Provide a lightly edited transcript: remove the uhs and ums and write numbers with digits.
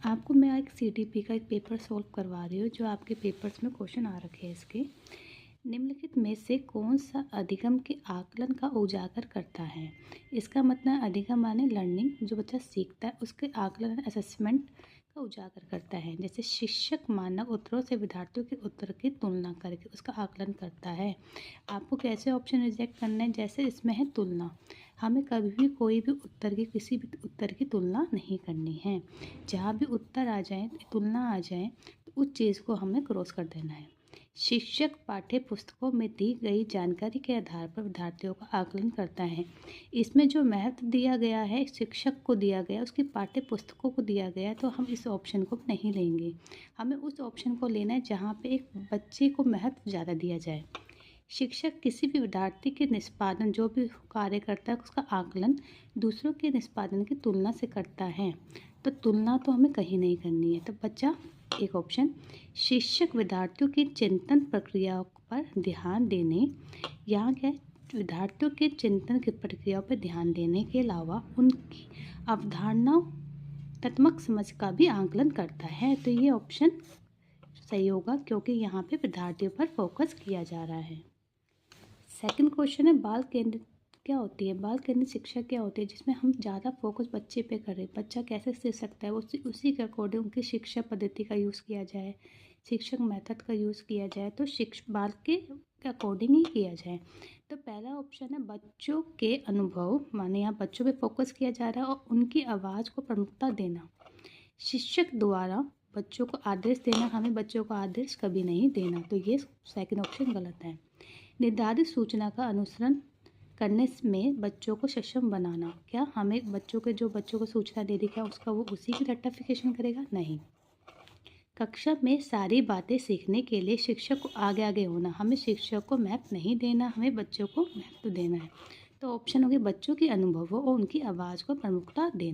आपको मैं एक सीटीपी का एक पेपर सॉल्व करवा रही हूँ जो आपके पेपर्स में क्वेश्चन आ रखे हैं। इसके निम्नलिखित में से कौन सा अधिगम के आकलन का उजागर करता है। इसका मतलब अधिगम माने लर्निंग, जो बच्चा सीखता है उसके आकलन असेसमेंट का उजागर करता है। जैसे शिक्षक मानक उत्तरों से विद्यार्थियों के उत्तर की तुलना करके उसका आकलन करता है। आपको कैसे ऑप्शन रिजेक्ट करना है, जैसे इसमें है तुलना, हमें कभी भी कोई भी उत्तर की किसी भी उत्तर की तुलना नहीं करनी है। जहाँ भी उत्तर आ जाए, तुलना आ जाए, तो उस चीज़ को हमें क्रॉस कर देना है। शिक्षक पाठ्य पुस्तकों में दी गई जानकारी के आधार पर विद्यार्थियों का आकलन करता है। इसमें जो महत्व दिया गया है शिक्षक को दिया गया, उसकी पाठ्य पुस्तकों को दिया गया, तो हम इस ऑप्शन को नहीं लेंगे। हमें उस ऑप्शन को लेना है जहाँ पे एक बच्चे को महत्व ज़्यादा दिया जाए। शिक्षक किसी भी विद्यार्थी के निष्पादन, जो भी कार्य करता है उसका आकलन दूसरों के निष्पादन की तुलना से करता है। तो तुलना तो हमें कहीं नहीं करनी है। तो बच्चा एक ऑप्शन, शिक्षक विद्यार्थियों की चिंतन प्रक्रियाओं पर ध्यान देने, यहाँ क्या है, विद्यार्थियों के चिंतन की प्रक्रियाओं पर ध्यान देने के अलावा उनकी अवधारणाओं तत्मक समझ का भी आकलन करता है। तो ये ऑप्शन सही होगा क्योंकि यहाँ पे विद्यार्थियों पर फोकस किया जा रहा है। सेकंड क्वेश्चन है, बाल केंद्रित क्या होती है। बाल केंद्रित शिक्षा क्या होती है, जिसमें हम ज़्यादा फोकस बच्चे पे करें, बच्चा कैसे सीख सकता है उसी के अकॉर्डिंग उनकी शिक्षा पद्धति का यूज़ किया जाए, शिक्षक मेथड का यूज़ किया जाए, तो बाल के अकॉर्डिंग ही किया जाए। तो पहला ऑप्शन है बच्चों के अनुभव, माने यहाँ बच्चों पे फोकस किया जा रहा है और उनकी आवाज़ को प्रमुखता देना। शिक्षक द्वारा बच्चों को आदेश देना, हमें बच्चों को आदेश कभी नहीं देना, तो ये सेकंड ऑप्शन गलत है। निर्धारित सूचना का अनुसरण करने में बच्चों को सक्षम बनाना, क्या हमें बच्चों को सूचना दे दी, क्या उसका वो उसी की रट्टाफिकेशन करेगा? नहीं। कक्षा में सारी बातें सीखने के लिए शिक्षक को आगे आगे होना, हमें शिक्षक को महत्व नहीं देना, हमें बच्चों को महत्व देना है। तो ऑप्शन हो गया बच्चों के अनुभवों और उनकी आवाज़ को प्रमुखता देना।